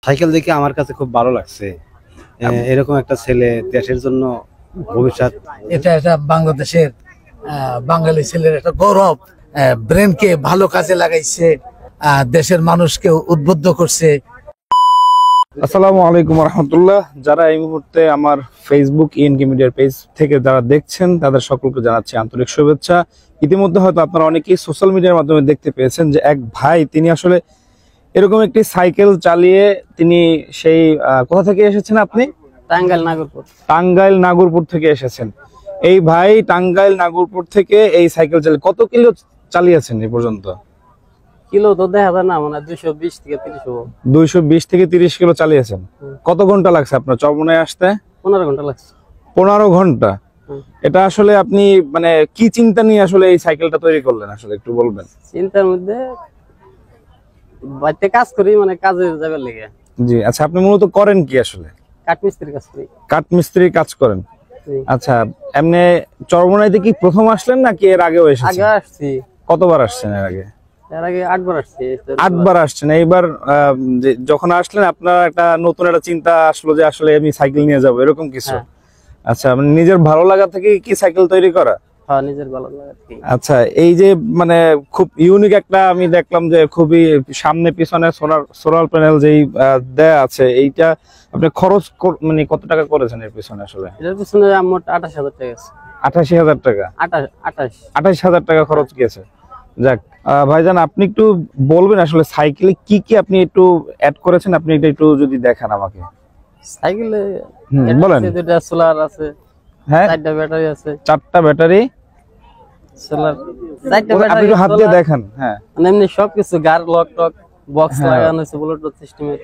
Cycle দেখে আমার কাছে খুব ভালো লাগছে। এরকম একটা ছেলে দেশের জন্য ভবিষ্যৎ, এটা বাংলাদেশের বাঙালি ছেলের একটা গৌরব। ব্রেনকে ভালো কাজে লাগাইছে, দেশের মানুষকে উদ্বুদ্ধ করছে। আসসালামু আলাইকুম রহমতুল্লাহ। যারা এই মুহূর্তে আমার ফেসবুক ইএনকে মিডিয়ার পেজ থেকে যারা দেখছেন তাদের সকলকে জানাচ্ছি আন্তরিক শুভেচ্ছা। ইতিমধ্যে হয়তো আপনারা অনেকেই সোশ্যাল মিডিয়ার মাধ্যমে দেখতে পেয়েছেন যে এক ভাই তিনি আসলে এরকম একটি সাইকেল চালিয়ে তিনি সেই কোথা থেকে এসেছেন? আপনি টাঙ্গাইল নাগরপুর থেকে এসেছেন। এই ভাই টাঙ্গাইল নাগরপুর থেকে এই সাইকেল চালিয়ে কত কিলো চালিয়েছেন এই পর্যন্ত? কিলো তো দেখা যায় না, মানে 220 থেকে 30 হবে। 220 থেকে 30 কিলো চালিয়েছেন। কত ঘন্টা লাগছে আপনার চরমোনাই আসতে? 15 ঘন্টা লাগছে। 15 ঘন্টা। এটা আসলে আপনি মানে কি চিন্তা নিয়ে আসলে এই সাইকেলটা তৈরি করলেন আসলে একটু বলবেন? চিন্তার মধ্যে বাড়িতে কাজ করি, মানে কাজে যাবার লেগে। জি আচ্ছা, আপনি মূলত করেন কি আসলে? কাঠমিস্ত্রির কাজ করি। কাঠমিস্ত্রির কাজ করেন। আচ্ছা, এমনি চরমোনাইতে কি প্রথম আসলেন নাকি এর আগেও এসেছেন? আগে আসছি। কতবার আসছেন এর আগে? এর আগে 8 বার আসছি। 8 বার আসছেন। এইবার যখন আসলেন আপনার একটা নতুন একটা চিন্তা আসলো যে আসলে আমি সাইকেল নিয়ে যাব, এরকম কিছু? আচ্ছা, মানে নিজের ভালো লাগা থেকে কি সাইকেল তৈরি করা? হ্যাঁ, নিজের ভালো লাগা থেকে। আচ্ছা, এই যে মানে খুব ইউনিক একটা আমি দেখলাম যে খুবই সামনে পিছনে সোলার প্যানেল যেই দেয়া আছে, এইটা আপনি খরচ মানে কত টাকা করেছেন এর পিছনে আসলে? এর পিছনে মোট 28,000 টাকা আছে। 88,000 টাকা? 28,000 টাকা খরচ গিয়েছে। যাক ভাইজান, আপনি একটু বলবেন আসলে সাইকেলে কি কি আপনি একটু অ্যাড করেছেন, আপনি এটা একটু যদি দেখান আমাকে। সাইকেলে বলেন। দুটো সোলার আছে, হ্যাঁ 4টা ব্যাটারি আছে। 4টা ব্যাটারি, সোলার 4টা ব্যাটারি, আপনি একটু হাত দিয়ে দেখান। হ্যাঁ, মানে এমনি সবকিছু গার লক টক বক্স লাগানো আছে, ব্লুটুথ সিস্টেমের।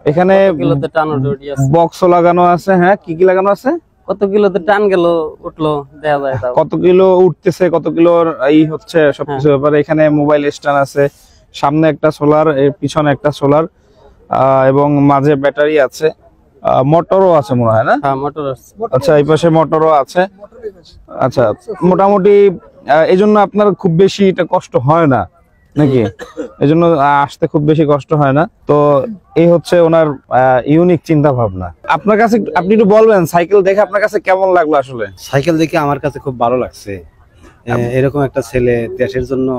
এখানে কিলোতে টান উঠে আছে, বক্সও লাগানো আছে। হ্যাঁ, কি কি লাগানো আছে? কত কিলোতে টান গেল উঠলো দেখা যায়, কত কিলো উঠতেছে, কত কিলো এই হচ্ছে সবকিছু ব্যাপারে। এখানে মোবাইল স্ট্যান্ড আছে, সামনে একটা সোলার, এর পিছনে একটা সোলার, এবং মাঝে ব্যাটারি আছে, মোটরও আছে মনে হয় না? হ্যাঁ, মোটর আছে। আচ্ছা, এই পাশে মোটরও আছে। আচ্ছা, মোটামুটি এই জন্য আপনার খুব বেশি এটা কষ্ট হয় না নাকি? এই জন্য আসতে খুব বেশি কষ্ট হয় না। তো এই হচ্ছে ওনার ইউনিক চিন্তা ভাবনা। আপনার কাছে আপনি একটু বলবেন সাইকেল দেখে আপনার কাছে কেমন লাগলো আসলে? সাইকেল দেখে আমার কাছে খুব ভালো লাগছে। এরকম একটা ছেলে দেশের জন্য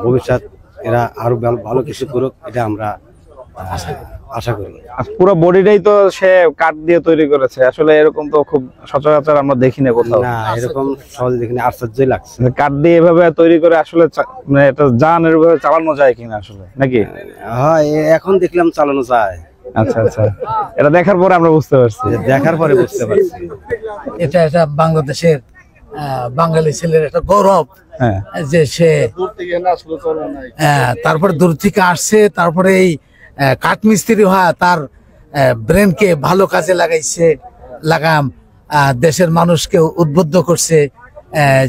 ভবিষ্যৎ, এরা আরো ভালো কিছু করুক, এটা আমরা আশা করি। পুরো বডিটাই তো সে কাঠ দিয়ে তৈরি করেছে, আসলে এরকম তো খুব সচরাচর আমরা দেখি না কোথাও। না, এরকম সহজে দেখিনি, আশ্চর্যই লাগছে। কাঠ দিয়ে এভাবে তৈরি করে আসলে মানে এটা যান এভাবে চালানো যায় কিনা আসলে নাকি? হ্যাঁ, এখন দেখলাম চালানো যায়। আচ্ছা আচ্ছা, এটা দেখার পরে আমরা বুঝতে পারছি। দেখার পরে বুঝতে পারছি এটা বাংলাদেশের বাঙালি ছেলের একটা গৌরব। হ্যাঁ, যে সে তারপরে দূর থেকে আসছে, তারপরে এই কাঠমিস্ত্রি হওয়া, তার ব্রেনকে ভালো কাজে লাগাম দেশের মানুষকে উদ্বুদ্ধ করছে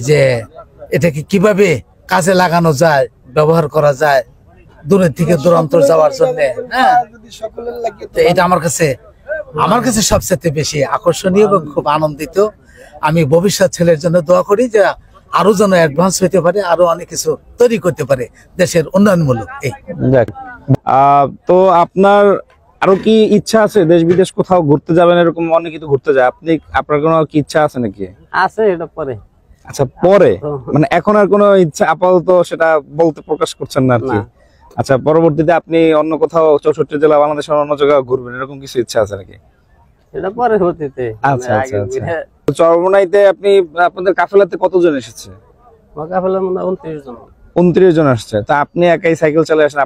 যে এটাকে কিভাবে কাজে লাগানো যায়, ব্যবহার করা যায় দূরের থেকে দূরান্তর যাওয়ার জন্য। হ্যাঁ, এটা আমার কাছে সবচেয়ে বেশি আকর্ষণীয় এবং খুব আনন্দিত। আমি ভবিষ্যৎ ছেলের জন্য দোয়া করি যে আরো যেন অ্যাডভান্স হইতে পারে, আরো অনেক কিছু তৈরি করতে পারে দেশের উন্নয়নমূলক। তো আপনার আরো কি ইচ্ছা আছে দেশ বিদেশ কোথাও ঘুরতে যাবেন? এরকম অনেকে তো ঘুরতে যায়, আপনার কোনো কি ইচ্ছা আছে নাকি? আছে, এটা পরে। আচ্ছা, পরে মানে এখন আর কোনো ইচ্ছা আপাতত সেটা বলতে প্রকাশ করছেন না আর কি? আচ্ছা, পরবর্তীতে আপনি অন্য কোথাও 64 জেলা বাংলাদেশের অন্য জায়গায় ঘুরবেন, এরকম কিছু ইচ্ছা আছে নাকি? এটা পরে হতে। আচ্ছা আচ্ছা আচ্ছা। চরমোনাইতে আপনি আপনাদের কাফেলাতে কতজন এসেছে? কাফেলা মনে 29 জন। 29 জন আসছে। তা আপনি একাই সাইকেল চালিয়ে আসেন?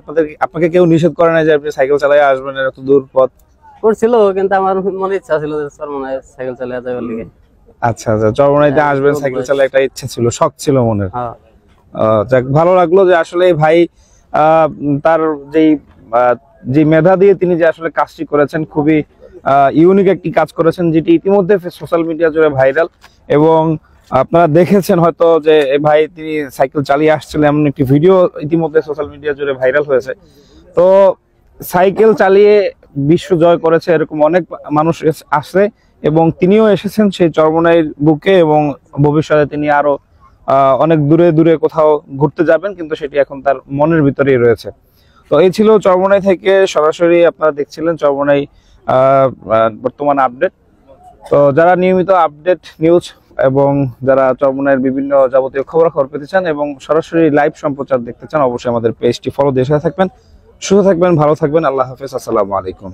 আপনাকে কেউ নিষেধ করে না যে আপনি সাইকেল চালিয়ে আসবেন এত দূর পথ? করছিল, কিন্তু আমার মনে ইচ্ছা ছিল যে চরমোনাই সাইকেল চালিয়ে যাওয়ার লাগে। আচ্ছা আচ্ছা, চরমোনাইতে আসবেন সাইকেল চালিয়ে একটা ইচ্ছা ছিল, শখ ছিল মনের। যাক, ভালো লাগলো যে আসলে ভাই তার যে মেধা দিয়ে তিনি যে আসলে কাজটি করেছেন, খুবই ইউনিক একটি কাজ করেছেন, যেটি ইতিমধ্যে সোশ্যাল মিডিয়া জুড়ে ভাইরাল। এবং আপনারা দেখেছেন হয়তো যে ভাই তিনি সাইকেল চালিয়ে আসছিলেন, এমন একটি ভিডিও ইতিমধ্যে সোশ্যাল মিডিয়া জুড়ে ভাইরাল হয়েছে। তো সাইকেল চালিয়ে বিশ্ব জয় করেছে এরকম অনেক মানুষ আসে, এবং তিনিও এসেছেন সেই চরমোনাইয়ের বুকে, এবং ভবিষ্যতে তিনি আরো অনেক দূরে দূরে কোথাও ঘুরতে যাবেন, কিন্তু সেটি এখন তার মনের ভিতরেই রয়েছে। তো এই ছিল চরমোনাই থেকে সরাসরি আপনারা দেখছিলেন চরমোনাই বর্তমান আপডেট। তো যারা নিয়মিত আপডেট নিউজ এবং যারা চরমোনাইয়ের বিভিন্ন যাবতীয় খবরাখবর পেতে চান এবং সরাসরি লাইভ সম্প্রচার দেখতে চান, অবশ্যই আমাদের পেজটি ফলো দিয়ে সাথে থাকবেন। সুস্থ থাকবেন, ভালো থাকবেন, আল্লাহ হাফেজ, আসসালামু আলাইকুম।